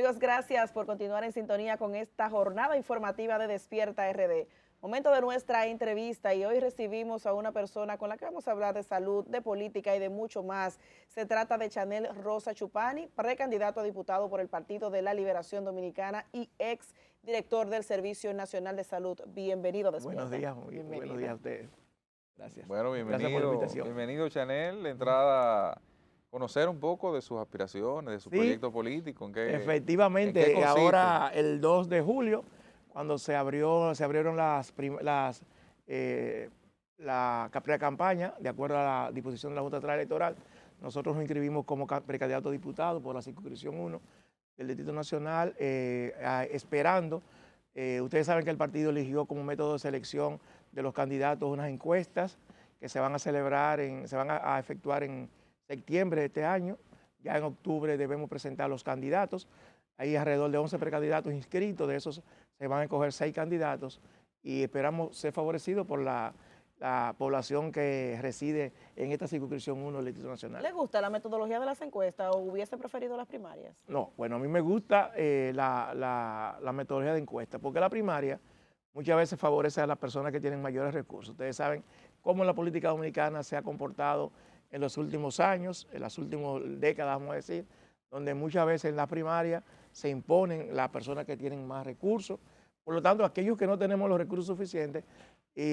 amigos, gracias por continuar en sintonía con esta jornada informativa de Despierta RD. Momento de nuestra entrevista y hoy recibimos a una persona con la que vamos a hablar de salud, de política y de mucho más. Se trata de Chanel Rosa Chupani, precandidato a diputado por el Partido de la Liberación Dominicana y ex director del Servicio Nacional de Salud. Bienvenido a Despierta. Buenos días, buenos días a ustedes. Gracias. Bueno, Gracias por la invitación. bienvenido Chanel, de entrada, conocer un poco de sus aspiraciones, de su proyecto político. Efectivamente, ¿en qué consiste? ahora el 2 de julio, cuando se abrieron la campaña, de acuerdo a la disposición de la Junta Central Electoral, nosotros nos inscribimos como precandidato a diputado por la circunscripción 1 del Distrito Nacional, esperando. Ustedes saben que el partido eligió como método de selección de los candidatos unas encuestas que se van a celebrar, se van a efectuar en septiembre de este año. Ya en octubre debemos presentar los candidatos. Hay alrededor de 11 precandidatos inscritos, de esos se van a escoger 6 candidatos y esperamos ser favorecidos por la población que reside en esta circunscripción 1 del Distrito Nacional. ¿Le gusta la metodología de las encuestas o hubiese preferido las primarias? No, bueno, a mí me gusta la metodología de encuesta, porque la primaria muchas veces favorece a las personas que tienen mayores recursos. Ustedes saben cómo la política dominicana se ha comportado en los últimos años, en las últimas décadas, vamos a decir, donde muchas veces en la primaria se imponen las personas que tienen más recursos. Por lo tanto, aquellos que no tenemos los recursos suficientes, no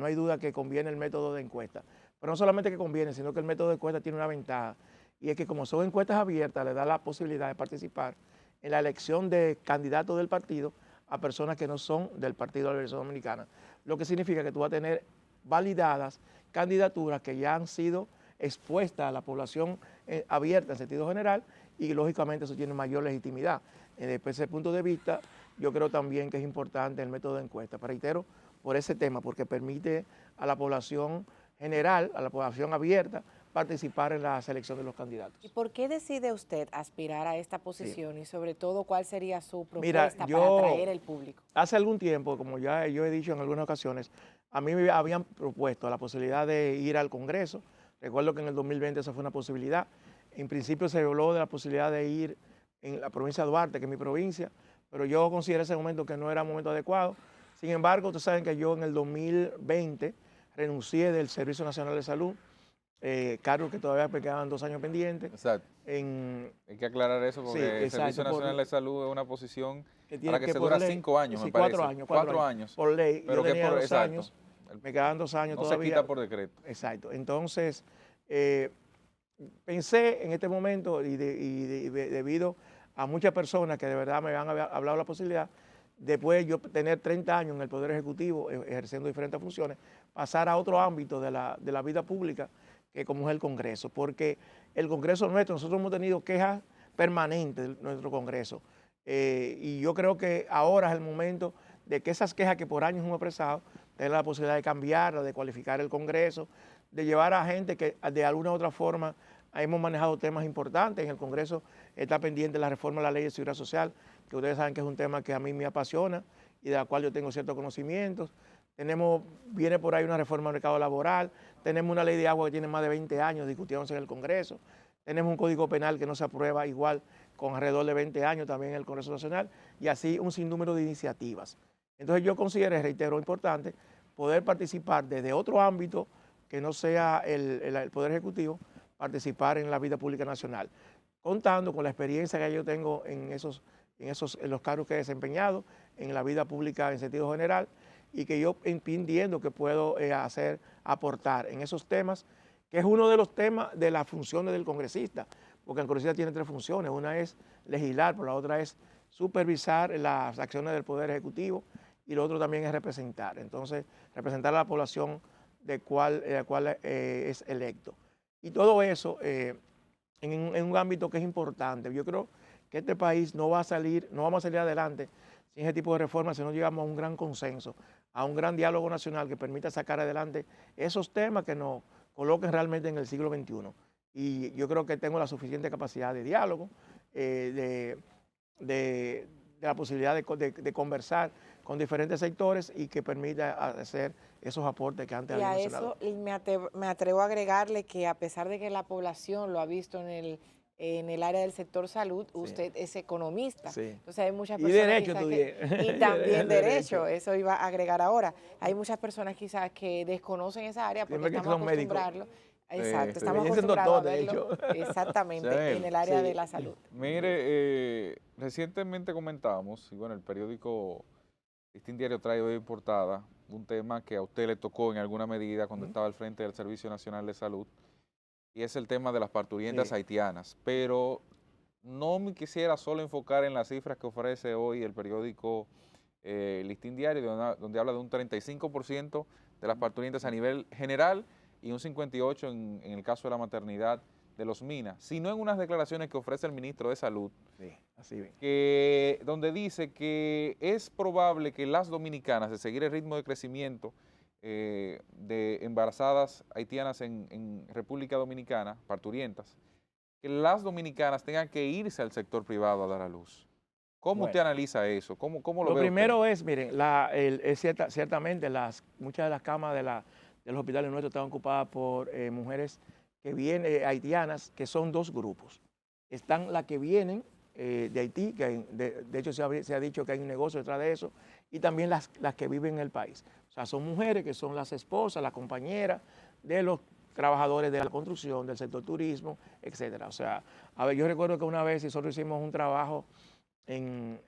hay duda que conviene el método de encuesta. Pero no solamente que conviene, sino que el método de encuesta tiene una ventaja, y es que como son encuestas abiertas, le da la posibilidad de participar en la elección de candidatos del partido a personas que no son del Partido de la Liberación Dominicana, lo que significa que tú vas a tener validadas candidaturas que ya han sido expuestas a la población abierta en sentido general, y lógicamente eso tiene mayor legitimidad. Desde ese punto de vista, yo creo también que es importante el método de encuesta, pero reitero, por ese tema, porque permite a la población general, a la población abierta, participar en la selección de los candidatos. ¿Y por qué decide usted aspirar a esta posición? Sí. Y sobre todo, ¿cuál sería su Mira, propuesta para atraer el público? Hace algún tiempo, como ya yo he dicho en algunas ocasiones, a mí me habían propuesto la posibilidad de ir al Congreso. Recuerdo que en el 2020 esa fue una posibilidad. En principio se habló de la posibilidad de ir en la provincia de Duarte, que es mi provincia, pero yo consideré ese momento que no era un momento adecuado. Sin embargo, ustedes saben que yo en el 2020 renuncié del Servicio Nacional de Salud, cargo que todavía me quedaban 2 años pendientes. Exacto. Hay que aclarar eso porque el Servicio Nacional de Salud es una posición para que se dura 5 años, me parece. 4 años. Por ley. Pero yo tenía 2 exacto. años, me quedaban 2 años no todavía. No se quita por decreto. Exacto. Entonces, pensé en este momento y debido a muchas personas que de verdad me han hablado la posibilidad, después yo tener 30 años en el Poder Ejecutivo, ejerciendo diferentes funciones, pasar a otro ámbito de la vida pública, que como es el Congreso, porque el Congreso nuestro, nosotros hemos tenido quejas permanentes de nuestro Congreso, y yo creo que ahora es el momento de que esas quejas que por años hemos expresado, tener la posibilidad de cambiarla, de cualificar el Congreso, de llevar a gente que de alguna u otra forma hemos manejado temas importantes. En el Congreso está pendiente la reforma de la Ley de Seguridad Social, que ustedes saben que es un tema que a mí me apasiona y de la cual yo tengo ciertos conocimientos. Viene por ahí una reforma del mercado laboral, tenemos una ley de agua que tiene más de 20 años discutiéndose en el Congreso, tenemos un código penal que no se aprueba igual con alrededor de 20 años también en el Congreso Nacional, y así un sinnúmero de iniciativas. Entonces yo consideré, reitero, importante poder participar desde otro ámbito que no sea el Poder Ejecutivo, participar en la vida pública nacional, contando con la experiencia que yo tengo en los cargos que he desempeñado en la vida pública en sentido general, y que yo entiendo que puedo aportar en esos temas, que es uno de los temas de las funciones del congresista, porque el congresista tiene 3 funciones: una es legislar, pero la otra es supervisar las acciones del Poder Ejecutivo, y lo otro también es representar. Entonces, representar a la población de cual es electo. Y todo eso en un ámbito que es importante. Yo creo que este país no vamos a salir adelante sin ese tipo de reformas si no llegamos a un gran consenso, a un gran diálogo nacional que permita sacar adelante esos temas que nos coloquen realmente en el siglo XXI. Y yo creo que tengo la suficiente capacidad de diálogo, de la posibilidad de conversar con diferentes sectores y que permita hacer esos aportes que antes había mencionado. Y a eso me atrevo a agregarle que, a pesar de que la población lo ha visto en el área del sector salud, usted es economista. Sí. Entonces hay muchas Y personas derecho y también derecho, eso iba a agregar ahora. Hay muchas personas quizás que desconocen esa área porque estamos acostumbrados. Exacto, estamos acostumbrados a verlo exactamente en el área de la salud. Mire, recientemente comentábamos, y bueno, el periódico Listín Diario trae hoy en portada un tema que a usted le tocó en alguna medida cuando estaba al frente del Servicio Nacional de Salud, y es el tema de las parturientas haitianas. Pero no me quisiera solo enfocar en las cifras que ofrece hoy el periódico Listín Diario, donde habla de un 35% de las parturientas a nivel general y un 58% en el caso de la maternidad de los MINA, sino en unas declaraciones que ofrece el ministro de Salud, donde dice que es probable que las dominicanas, de seguir el ritmo de crecimiento de embarazadas haitianas en República Dominicana, parturientas, que las dominicanas tengan que irse al sector privado a dar a luz. ¿Cómo usted analiza eso? ¿Cómo lo ve Lo primero usted? es, miren, ciertamente muchas de las camas de los hospitales nuestros están ocupadas por mujeres que vienen, haitianas, que son dos grupos. Están las que vienen de Haití, que de hecho se ha dicho que hay un negocio detrás de eso, y también las que viven en el país. O sea, son mujeres que son las esposas, las compañeras de los trabajadores de la construcción, del sector turismo, etcétera. O sea, a ver, yo recuerdo que una vez nosotros hicimos un trabajo en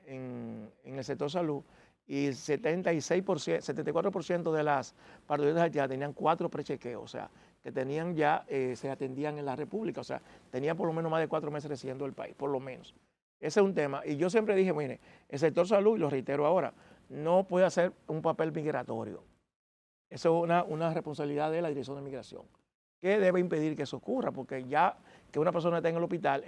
el sector salud y 74% de las parturientas haitianas tenían 4 prechequeos, o sea, que tenían ya, se atendían en la República, o sea, tenían por lo menos más de 4 meses residiendo en el país, por lo menos. Ese es un tema. Y yo siempre dije, mire, el sector salud, y lo reitero ahora, no puede hacer un papel migratorio. Eso es una responsabilidad de la Dirección de Migración, que debe impedir que eso ocurra, porque ya que una persona esté en el hospital,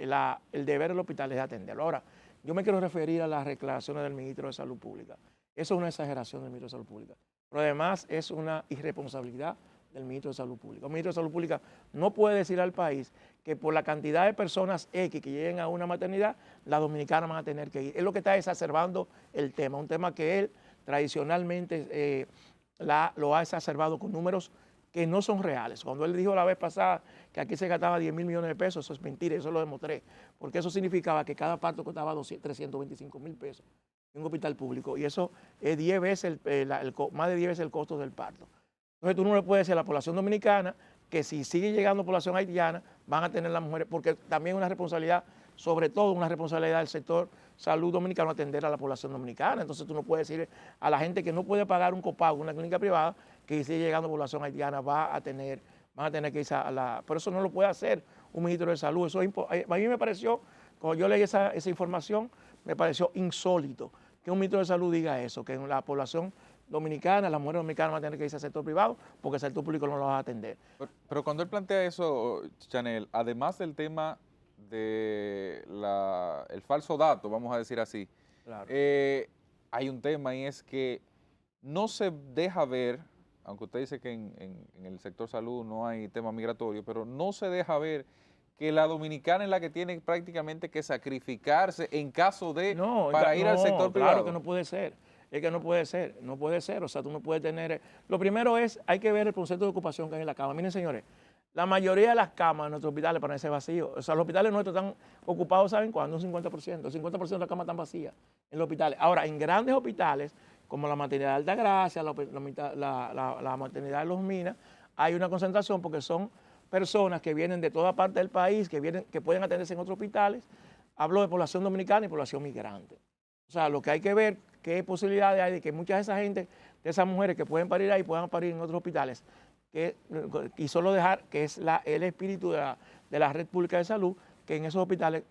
el deber del hospital es atenderlo. Ahora, yo me quiero referir a las declaraciones del ministro de Salud Pública. Eso es una exageración del ministro de Salud Pública, pero además es una irresponsabilidad del ministro de Salud Pública. El ministro de Salud Pública no puede decir al país que por la cantidad de personas X que lleguen a una maternidad, las dominicanas van a tener que ir. Es lo que está exacerbando el tema, un tema que él tradicionalmente lo ha exacerbado con números que no son reales. Cuando él dijo la vez pasada que aquí se gastaba 10.000 millones de pesos, eso es mentira, eso lo demostré, porque eso significaba que cada parto costaba 325.000 pesos en un hospital público, y eso es 10 veces más de 10 veces el costo del parto. Entonces tú no le puedes decir a la población dominicana que si sigue llegando población haitiana, van a tener las mujeres, porque también es una responsabilidad, sobre todo una responsabilidad del sector salud dominicano atender a la población dominicana. Entonces tú no puedes decir a la gente que no puede pagar un copago en una clínica privada que si sigue llegando población haitiana van a tener que irse a la... Pero eso no lo puede hacer un ministro de salud. Eso a mí me pareció, cuando yo leí esa información, me pareció insólito que un ministro de salud diga eso, que en la población dominicana, las mujeres dominicanas van a tener que irse al sector privado porque el sector público no lo va a atender. Pero cuando él plantea eso, Chanel, además del tema de el falso dato, vamos a decir así, Claro. hay un tema y es que no se deja ver, aunque usted dice que en el sector salud no hay tema migratorio, pero no se deja ver que la dominicana es la que tiene prácticamente que sacrificarse en caso de para ir al sector privado. Claro que no puede ser. Es que no puede ser, o sea, tú no puedes tener... Lo primero es, hay que ver el concepto de ocupación que hay en la cama. Miren, señores, la mayoría de las camas en nuestros hospitales parecen vacíos. O sea, los hospitales nuestros están ocupados, ¿saben cuándo? Un 50%. El 50% de las camas están vacías en los hospitales. Ahora, en grandes hospitales, como la maternidad de Altagracia, la maternidad de Los Minas, hay una concentración porque son personas que vienen de toda parte del país, que pueden atenderse en otros hospitales. Hablo de población dominicana y población migrante. O sea, lo que hay que ver, qué posibilidades hay de que muchas de esa gente, de esas mujeres que pueden parir ahí, puedan parir en otros hospitales. Y solo dejar que es el espíritu de la red pública de salud, que en esos hospitales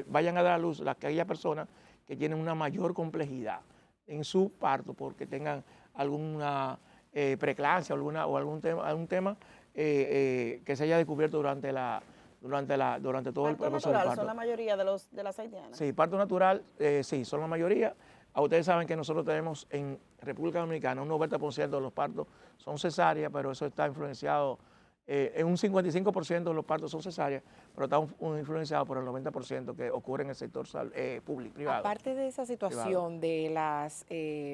vayan a dar a luz aquellas personas que tienen una mayor complejidad en su parto, porque tengan alguna preeclampsia o algún tema que se haya descubierto durante todo el proceso del parto. ¿Son la mayoría de las haitianas? Sí, parto natural, sí, son la mayoría. Ustedes saben que nosotros tenemos en República Dominicana un 90% de los partos son cesáreas, pero eso está influenciado, en un 55% de los partos son cesáreas, pero está influenciado por el 90% que ocurre en el sector público, privado. Aparte de esa situación de las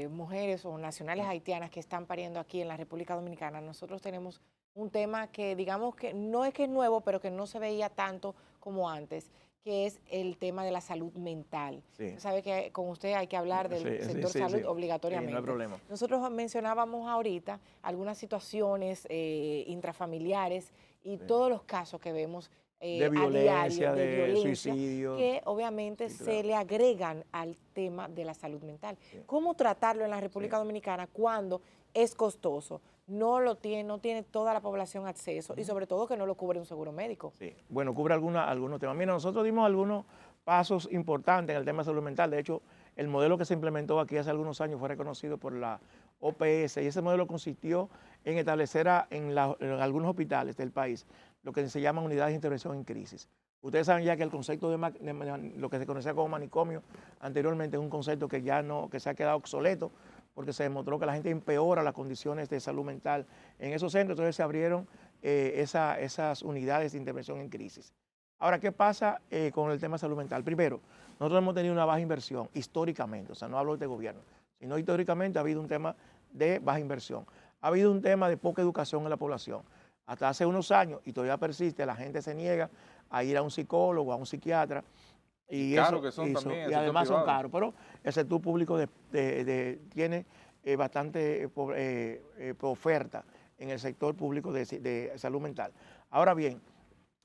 mujeres o nacionales haitianas que están pariendo aquí en la República Dominicana, nosotros tenemos un tema que digamos que no es nuevo, pero que no se veía tanto como antes, que es el tema de la salud mental. Sí. Sabe que con usted hay que hablar del sector salud obligatoriamente. No hay problema. Nosotros mencionábamos ahorita algunas situaciones intrafamiliares y todos los casos que vemos de violencia, a diario, de violencia, suicidio, que obviamente se le agregan al tema de la salud mental. Sí. ¿Cómo tratarlo en la República Dominicana cuando es costoso? No tiene toda la población acceso y sobre todo que no lo cubre un seguro médico. Sí, bueno, cubre algunos temas. Mira, nosotros dimos algunos pasos importantes en el tema de salud mental. De hecho, el modelo que se implementó aquí hace algunos años fue reconocido por la OPS y ese modelo consistió en establecer en algunos hospitales del país lo que se llaman unidades de intervención en crisis. Ustedes saben ya que el concepto de lo que se conocía como manicomio anteriormente es un concepto que ya no, que se ha quedado obsoleto, porque se demostró que la gente empeora las condiciones de salud mental en esos centros, entonces se abrieron esas unidades de intervención en crisis. Ahora, ¿qué pasa con el tema de salud mental? Primero, nosotros hemos tenido una baja inversión históricamente, o sea, no hablo de este gobierno, sino históricamente ha habido un tema de baja inversión. Ha habido un tema de poca educación en la población. Hasta hace unos años, y todavía persiste, la gente se niega a ir a un psicólogo, a un psiquiatra, y claro que son también, y además son caros, pero el sector público tiene bastante oferta en el sector público de salud mental. Ahora bien,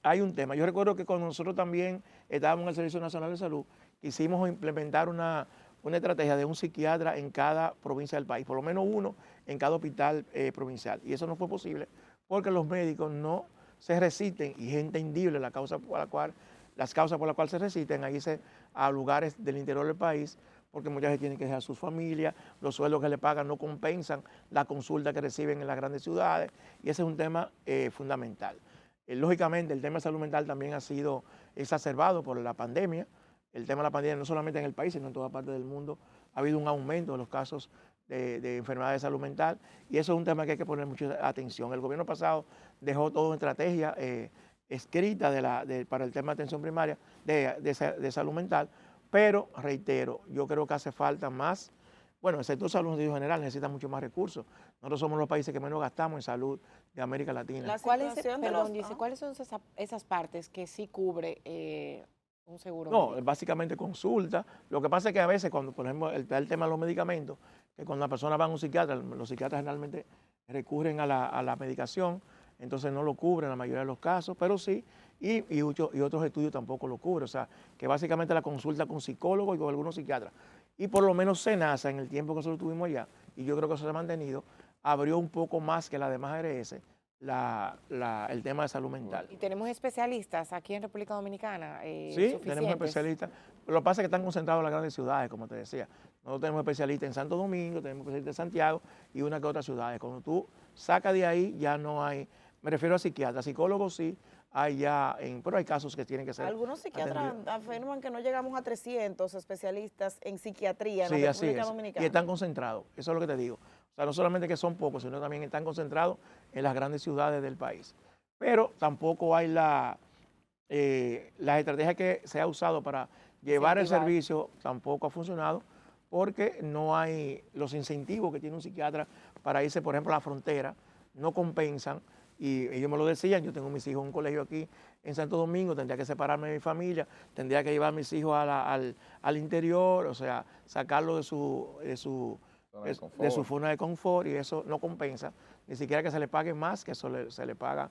hay un tema. Yo recuerdo que cuando nosotros también estábamos en el Servicio Nacional de Salud, quisimos implementar una estrategia de un psiquiatra en cada provincia del país, por lo menos uno en cada hospital provincial. Y eso no fue posible porque los médicos no se resisten y es entendible las causas por las cuales se resisten a irse a lugares del interior del país, porque muchas veces tienen que dejar a sus familias, los sueldos que le pagan no compensan la consulta que reciben en las grandes ciudades, y ese es un tema fundamental. Lógicamente, el tema de salud mental también ha sido exacerbado por la pandemia. El tema de la pandemia no solamente en el país, sino en toda parte del mundo ha habido un aumento de los casos de enfermedades de salud mental, y eso es un tema que hay que poner mucha atención. El gobierno pasado dejó toda una estrategia escrita para el tema de atención primaria de salud mental, pero reitero, yo creo que hace falta más. Bueno, el sector salud en general necesita mucho más recursos. Nosotros somos los países que menos gastamos en salud de América Latina. ¿Cuáles son esas partes que sí cubre un seguro médico? No, básicamente consulta. Lo que pasa es que a veces, cuando por ejemplo el tema de los medicamentos, que cuando la persona va a un psiquiatra, los psiquiatras generalmente recurren a la medicación, entonces no lo cubren en la mayoría de los casos, pero sí, y otros estudios tampoco lo cubren. O sea, que básicamente la consulta con psicólogos y con algunos psiquiatras. Y por lo menos SENASA, en el tiempo que nosotros tuvimos allá, y yo creo que eso se ha mantenido, abrió un poco más que la demás ARS el tema de salud mental. ¿Y tenemos especialistas aquí en República Dominicana? Sí, tenemos especialistas. Lo que pasa es que están concentrados en las grandes ciudades, como te decía. Nosotros tenemos especialistas en Santo Domingo, tenemos especialistas en Santiago y una que otras ciudades. Cuando tú sacas de ahí, ya no hay, me refiero a psiquiatras, psicólogos sí, hay ya, pero hay casos que tienen que ser algunos psiquiatras afirman que no llegamos a 300 especialistas en psiquiatría en sí, la República Dominicana. Y están concentrados, eso es lo que te digo. O sea, no solamente que son pocos, sino también están concentrados en las grandes ciudades del país. Pero tampoco hay las estrategias que se ha usado para llevar el servicio, tampoco ha funcionado, porque no hay los incentivos que tiene un psiquiatra para irse, por ejemplo, a la frontera, no compensan. Y ellos me lo decían, yo tengo mis hijos en un colegio aquí en Santo Domingo, tendría que separarme de mi familia, tendría que llevar a mis hijos al interior, o sea, sacarlo de su zona de confort, y eso no compensa, ni siquiera que se le pague más que eso se le paga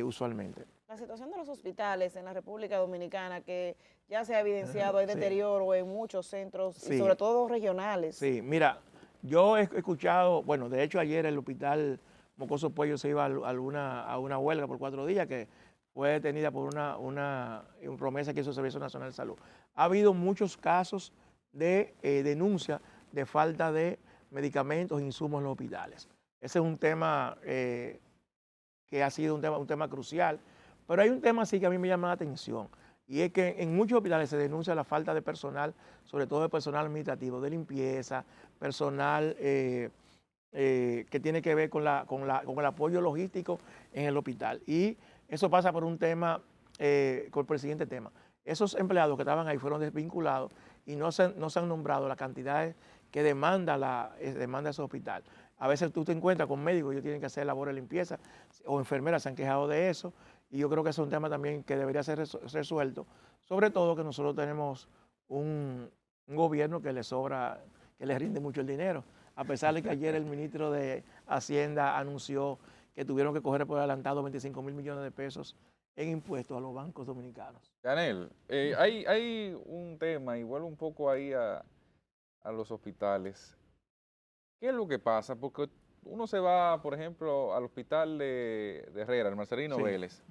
usualmente. La situación de los hospitales en la República Dominicana, que ya se ha evidenciado, hay deterioro en muchos centros, y sobre todo regionales. Sí, mira, yo he escuchado, bueno, de hecho ayer el hospital Mocoso Puello se iba a una huelga por 4 días, que fue detenida por una promesa que hizo el Servicio Nacional de Salud. Ha habido muchos casos de denuncia de falta de medicamentos e insumos en los hospitales. Ese es un tema que ha sido un tema crucial, pero hay un tema sí que a mí me llama la atención, y es que en muchos hospitales se denuncia la falta de personal, sobre todo de personal administrativo, de limpieza, personal que tiene que ver con el apoyo logístico en el hospital. Y eso pasa por un tema, con el siguiente tema. Esos empleados que estaban ahí fueron desvinculados y no se han nombrado las cantidades que demanda ese hospital. A veces tú te encuentras con médicos, ellos tienen que hacer labores de limpieza, o enfermeras se han quejado de eso, y yo creo que ese es un tema también que debería ser resuelto, Sobre todo que nosotros tenemos un gobierno que le sobra, que le rinde mucho el dinero, a pesar de que ayer el ministro de Hacienda anunció que tuvieron que coger por adelantado 25.000 millones de pesos en impuestos a los bancos dominicanos. Yanel, hay un tema, y vuelvo un poco ahí a los hospitales. ¿Qué es lo que pasa? Porque uno se va, por ejemplo, al hospital de Herrera, el Marcelino Vélez,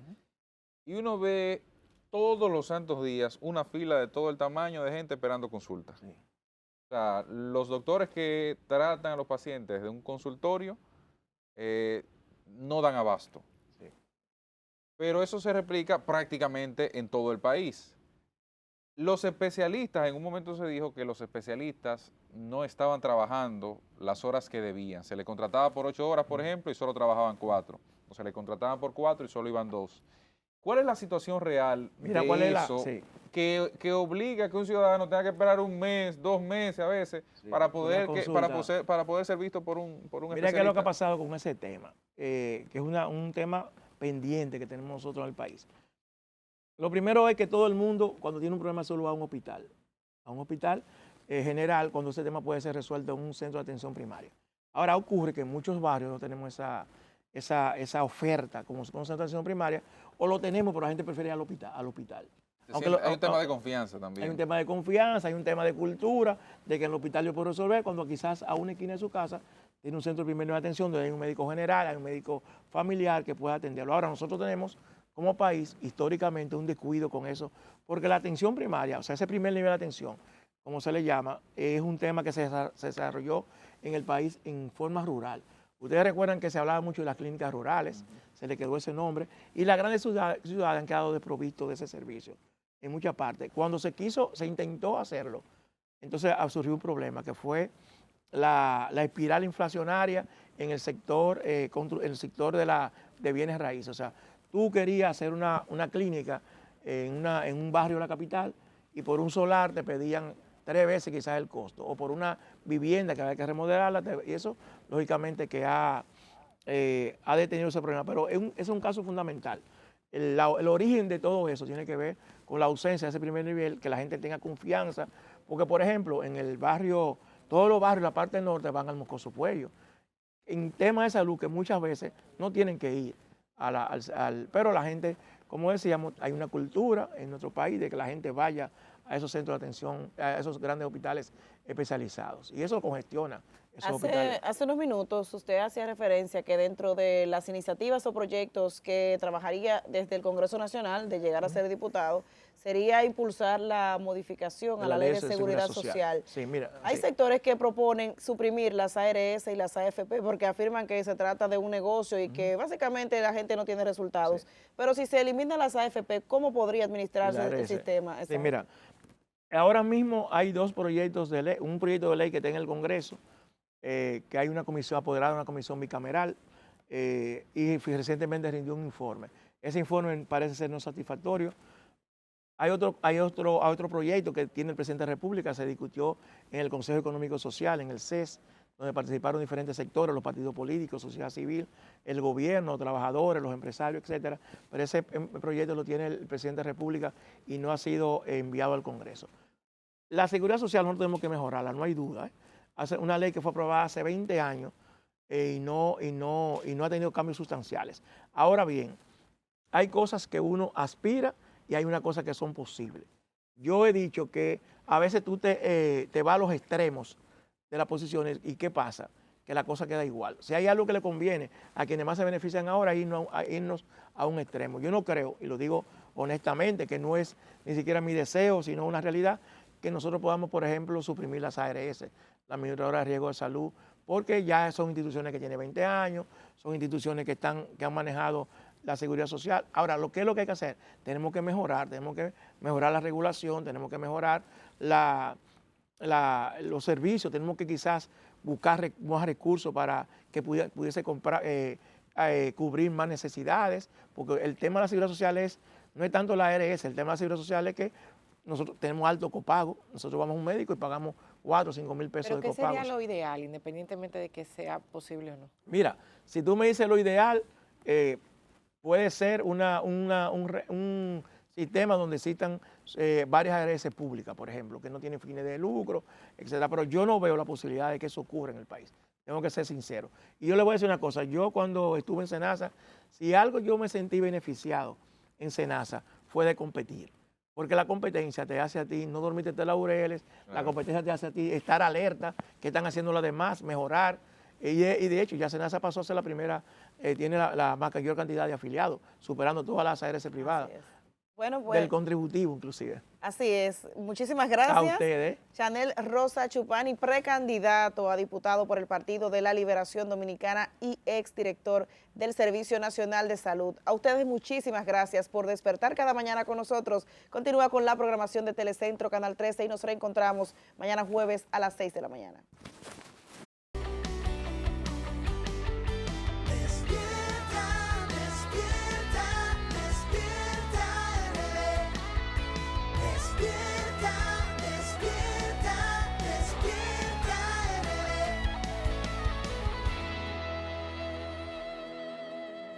y uno ve todos los santos días una fila de todo el tamaño de gente esperando consultas. Sí. O sea, los doctores que tratan a los pacientes de un consultorio no dan abasto. Sí. Pero eso se replica prácticamente en todo el país. Los especialistas, en un momento se dijo que los especialistas no estaban trabajando las horas que debían. Se le contrataba por 8 horas, por ejemplo, y solo trabajaban 4. O se le contrataban por 4 y solo iban 2. ¿Cuál es la situación real de eso que obliga a que un ciudadano tenga que esperar un mes, 2 meses a veces para poder ser visto por un especialista? Mira qué es lo que ha pasado con ese tema, que es un tema pendiente que tenemos nosotros en el país. Lo primero es que todo el mundo, cuando tiene un problema de salud, va a un hospital general, cuando ese tema puede ser resuelto en un centro de atención primaria. Ahora ocurre que en muchos barrios no tenemos esa oferta como un centro de atención primaria, o lo tenemos, pero la gente prefiere ir al hospital. Hay un tema de confianza también. Hay un tema de confianza, hay un tema de cultura, de que en el hospital yo puedo resolver, cuando quizás a una esquina de su casa tiene un centro primario de atención donde hay un médico general, hay un médico familiar que pueda atenderlo. Ahora nosotros tenemos como país, históricamente, un descuido con eso, porque la atención primaria, o sea, ese primer nivel de atención, como se le llama, es un tema que se desarrolló en el país en forma rural. Ustedes recuerdan que se hablaba mucho de las clínicas rurales, se le quedó ese nombre, y las grandes ciudades han quedado desprovistos de ese servicio, en muchas partes. Cuando se intentó hacerlo, entonces surgió un problema, que fue la espiral inflacionaria en el sector, de bienes raíces. O sea, tú querías hacer una clínica en un barrio de la capital y por un solar te pedían 3 veces quizás el costo, o por una vivienda que había que remodelarla, y eso lógicamente que ha detenido ese problema. Pero es un caso fundamental. El origen de todo eso tiene que ver con la ausencia de ese primer nivel, que la gente tenga confianza, porque por ejemplo en el barrio, todos los barrios de la parte norte van al Moscoso Puello, en temas de salud que muchas veces no tienen que ir, pero la gente, como decíamos, hay una cultura en nuestro país de que la gente vaya a esos centros de atención, a esos grandes hospitales especializados, y eso congestiona esos hospitales. Hace unos minutos usted hacía referencia que dentro de las iniciativas o proyectos que trabajaría desde el Congreso Nacional de llegar a ser diputado, sería impulsar la modificación a la Ley de Seguridad Social. Sí, mira, hay sectores que proponen suprimir las ARS y las AFP porque afirman que se trata de un negocio y que básicamente la gente no tiene resultados. Sí. Pero si se eliminan las AFP, ¿cómo podría administrarse el sistema? Sí, mira, ahora mismo hay 2 proyectos de ley, un proyecto de ley que está en el Congreso, que hay una comisión apoderada, una comisión bicameral, y recientemente rindió un informe. Ese informe parece ser no satisfactorio. Hay otro proyecto que tiene el presidente de la República, se discutió en el Consejo Económico Social, en el CES, donde participaron diferentes sectores, los partidos políticos, sociedad civil, el gobierno, trabajadores, los empresarios, etcétera. Pero ese proyecto lo tiene el presidente de la República y no ha sido enviado al Congreso. La seguridad social nosotros tenemos que mejorarla, no hay duda. Hace una ley que fue aprobada hace 20 años y no ha tenido cambios sustanciales. Ahora bien, hay cosas que uno aspira y hay una cosa que son posibles. Yo he dicho que a veces tú te vas a los extremos de las posiciones y ¿qué pasa? Que la cosa queda igual. Si hay algo que le conviene a quienes más se benefician ahora, irnos a un extremo. Yo no creo, y lo digo honestamente, que no es ni siquiera mi deseo, sino una realidad, que nosotros podamos, por ejemplo, suprimir las ARS, la administradora de riesgo de salud, porque ya son instituciones que tienen 20 años, son instituciones que han manejado la seguridad social. Ahora, ¿qué es lo que hay que hacer? Tenemos que mejorar la regulación, tenemos que mejorar los servicios, tenemos que quizás buscar más recursos para que pudiese cubrir más necesidades, porque el tema de la seguridad social no es tanto la ARS, el tema de la seguridad social es que nosotros tenemos alto copago, nosotros vamos a un médico y pagamos 4 o 5 mil pesos de copago. ¿Pero qué sería lo ideal, independientemente de que sea posible o no? Mira, si tú me dices lo ideal, puede ser un sistema donde existan varias ARS públicas, por ejemplo, que no tienen fines de lucro, etcétera. Pero yo no veo la posibilidad de que eso ocurra en el país. Tengo que ser sincero. Y yo le voy a decir una cosa, yo cuando estuve en SENASA, si algo yo me sentí beneficiado en SENASA fue de competir. Porque la competencia te hace a ti no dormirte de laureles, la competencia te hace a ti estar alerta, qué están haciendo los demás, mejorar. Y de hecho, ya SENASA pasó a ser la primera, tiene la mayor cantidad de afiliados, superando todas las ARS privadas. Bueno, pues, del contributivo, inclusive. Así es. Muchísimas gracias. A ustedes. Chanel Rosa Chupani, precandidato a diputado por el Partido de la Liberación Dominicana y exdirector del Servicio Nacional de Salud. A ustedes muchísimas gracias por despertar cada mañana con nosotros. Continúa con la programación de Telecentro, Canal 13 y nos reencontramos mañana jueves a las 6 de la mañana. Despierta,